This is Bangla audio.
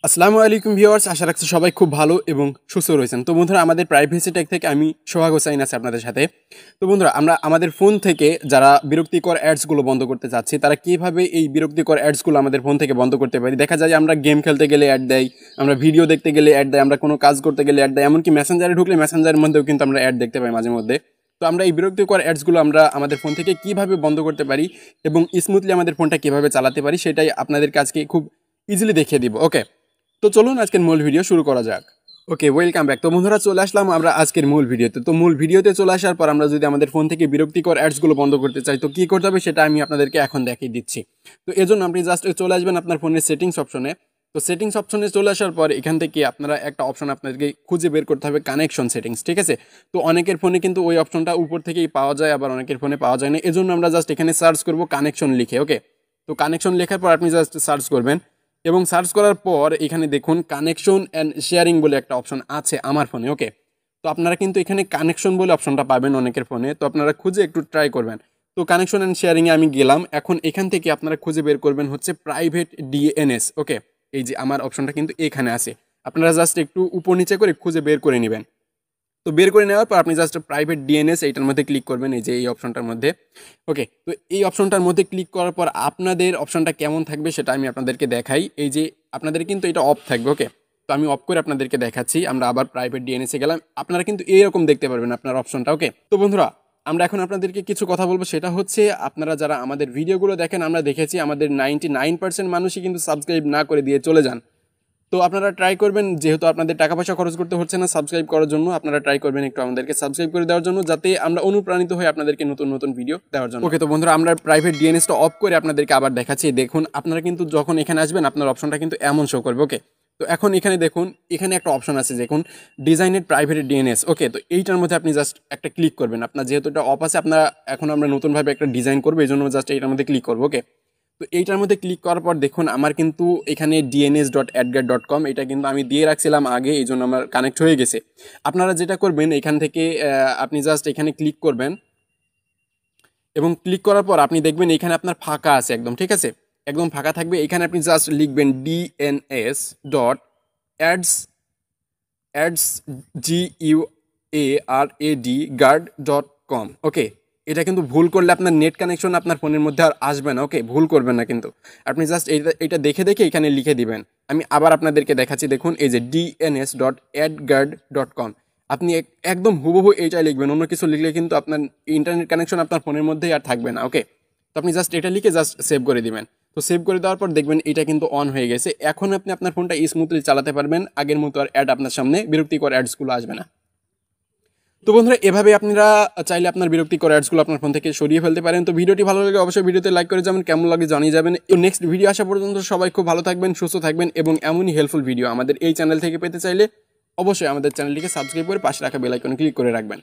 আসসালামু আলাইকুম ভিউয়ার্স, আশা রাখছি সবাই খুব ভালো এবং সুস্থ রয়েছেন। তো বন্ধুরা, আমাদের প্রাইভেসি টেক থেকে আমি সোহাগ হোসাইন আছি আপনাদের সাথে। তো বন্ধুরা, আমরা আমাদের ফোন থেকে যারা বিরক্তিকর অ্যাডসগুলো বন্ধ করতে চাচ্ছি, তারা কীভাবে এই বিরক্তিকর অ্যাডসগুলো আমাদের ফোন থেকে বন্ধ করতে পারি। দেখা যায় আমরা গেম খেলতে গেলে অ্যাড দেয়, আমরা ভিডিও দেখতে গেলে অ্যাড দেয়, আমরা কোনো কাজ করতে গেলে অ্যাড দেয়, এমনকি মেসেঞ্জারে ঢুকলে মেসেঞ্জারের মধ্যেও কিন্তু আমরা অ্যাড দেখতে পাই মাঝে মধ্যে। তো আমরা এই বিরক্তিকর অ্যাডসগুলো আমরা আমাদের ফোন থেকে কীভাবে বন্ধ করতে পারি এবং স্মুথলি আমাদের ফোনটা কীভাবে চালাতে পারি, সেটাই আপনাদের কাছকে খুব ইজিলি দেখিয়ে দিব। ওকে, তো চলুন আজকের মূল ভিডিও শুরু করা যাক। ওকে, ওয়েলকাম ব্যাক। তো বন্ধুরা, চলে আসলাম আমরা আজকের মূল ভিডিওতে। তো মূল ভিডিওতে চলে আসার পর আমরা যদি আমাদের ফোন থেকে বিরক্তিকর অ্যাডসগুলো বন্ধ করতে চাই, তো কী করতে হবে সেটা আমি আপনাদেরকে এখন দেখিয়ে দিচ্ছি। তো এজন্য আপনি জাস্ট চলে আসবেন আপনার ফোনের সেটিংস অপশনে। তো সেটিংস অপশনে চলে আসার পর এখান থেকে আপনারা একটা অপশন আপনাদেরকে খুঁজে বের করতে হবে, কানেকশন সেটিংস, ঠিক আছে। তো অনেকের ফোনে কিন্তু ওই অপশনটা উপর থেকেই পাওয়া যায়, আবার অনেকের ফোনে পাওয়া যায় না। এজন্য আমরা জাস্ট এখানে সার্চ করব কানেকশন লিখে। ওকে, তো কানেকশন লেখার পর আপনি জাস্ট সার্চ করবেন এবং সার্চ করার পর এখানে দেখুন কানেকশন অ্যান্ড শেয়ারিং বলে একটা অপশন আছে আমার ফোনে। ওকে, তো আপনারা কিন্তু এখানে কানেকশন বলে অপশনটা পাবেন অনেকের ফোনে, তো আপনারা খুঁজে একটু ট্রাই করবেন। তো কানেকশন অ্যান্ড শেয়ারিংয়ে আমি গেলাম। এখন এখান থেকে আপনারা খুঁজে বের করবেন হচ্ছে প্রাইভেট ডিএনএস। ওকে, এই যে আমার অপশনটা কিন্তু এখানে আছে, আপনারা জাস্ট একটু উপর নিচে করে খুঁজে বের করে নেবেন। তো বের করে নেওয়ার পর আপনি জাস্ট প্রাইভেট ডিএনএস এইটার মধ্যে ক্লিক করবেন, এই যে এই অপশনটার মধ্যে। ওকে, তো এই অপশনটার মধ্যে ক্লিক করার পর আপনাদের অপশনটা কেমন থাকবে সেটা আমি আপনাদেরকে দেখাই। এই যে আপনাদের কিন্তু এটা অফ থাকবে। ওকে, তো আমি অফ করে আপনাদেরকে দেখাচ্ছি। আমরা আবার প্রাইভেট ডিএনএসে গেলাম, আপনারা কিন্তু এইরকম দেখতে পারবেন আপনার অপশনটা। ওকে, তো বন্ধুরা, আমরা এখন আপনাদেরকে কিছু কথা বলবো, সেটা হচ্ছে আপনারা যারা আমাদের ভিডিওগুলো দেখেন, আমরা দেখেছি আমাদের 99% মানুষই কিন্তু সাবস্ক্রাইব না করে দিয়ে চলে যান। তো আপনারা ট্রাই করবেন, যেহেতু আপনাদের টাকা পয়সা খরচ করতে হচ্ছে না সাবস্ক্রাইব করার জন্য, আপনারা ট্রাই করবেন একটু আমাদেরকে সাবস্ক্রাইব করে দেওয়ার জন্য, যাতে আমরা অনুপ্রাণিত হই আপনাদেরকে নতুন নতুন ভিডিও দেওয়ার জন্য। ওকে, তো বন্ধুরা, আমরা প্রাইভেট ডিএনএসটা অফ করে আপনাদেরকে আবার দেখাচ্ছি। দেখুন, আপনারা কিন্তু যখন এখানে আসবেন আপনার অপশনটা কিন্তু এমন শো করবে। ওকে, তো এখন এখানে দেখুন, এখানে একটা অপশন আছে দেখুন, ডিজাইনের প্রাইভেট ডিএনএস। ওকে, তো এইটার মধ্যে আপনি জাস্ট একটা ক্লিক করবেন। আপনার যেহেতু এটা অফ আছে, আপনারা এখন আমরা নতুনভাবে একটা ডিজাইন করবো, এই জন্য জাস্ট এইটার মধ্যে ক্লিক করবো। ওকে, তো এইটার মধ্যে ক্লিক করার পর দেখুন আমার কিন্তু এখানে dns.adgar.com এটা কিন্তু আমি দিয়ে রাখছিলাম আগে, এই জন্য আমার কানেক্ট হয়ে গেছে। আপনারা যেটা করবেন, এখান থেকে আপনি জাস্ট এখানে ক্লিক করবেন এবং ক্লিক করার পর আপনি দেখবেন এখানে আপনার ফাঁকা আছে একদম, ঠিক আছে, একদম ফাঁকা থাকবে। এখানে আপনি জাস্ট লিখবেন dns.ads ads guard.com। ওকে, এটা কিন্তু ভুল করলে আপনার নেট কানেকশন আপনার ফোনের মধ্যে আর আসবে না। ওকে, ভুল করবেন না কিন্তু, আপনি জাস্ট এটা দেখে দেখে এখানে লিখে দিবেন। আমি আবার আপনাদেরকে দেখাচ্ছি, দেখুন এই যে dns.adguard.com, আপনি একদম হুবহু এইটা লিখবেন, অন্য কিছু লিখলে কিন্তু আপনার ইন্টারনেট কানেকশন আপনার ফোনের মধ্যেই আর থাকবে না। ওকে, তো আপনি জাস্ট এটা লিখে জাস্ট সেভ করে দিবেন। তো সেভ করে দেওয়ার পর দেখবেন এটা কিন্তু অন হয়ে গেছে। এখন আপনি আপনার ফোনটা স্মুথলি চালাতে পারবেন, আগের মতো আর অ্যাড আপনার সামনে বিরক্তিকর অ্যাডসগুলো আসবে না। তো বন্ধুরা, এভাবে আপনারা চাইলে আপনার বিরক্তিকর অ্যাডসগুলো আপনার ফোন থেকে সরিয়ে ফেলতে পারেন। তো ভিডিওটি ভালো লাগলে অবশ্যই ভিডিওতে লাইক করে যাবেন, কেমন লাগে জানিয়ে যাবেন। নেক্সট ভিডিও আসা পর্যন্ত সবাই খুব ভালো থাকবেন, সুস্থ থাকবেন এবং এমনই হেল্পফুল ভিডিও আমাদের এই চ্যানেল থেকে পেতে চাইলে অবশ্যই আমাদের চ্যানেলটিকে সাবস্ক্রাইব করে পাশে রাখা বেল আইকনে ক্লিক করে রাখবেন।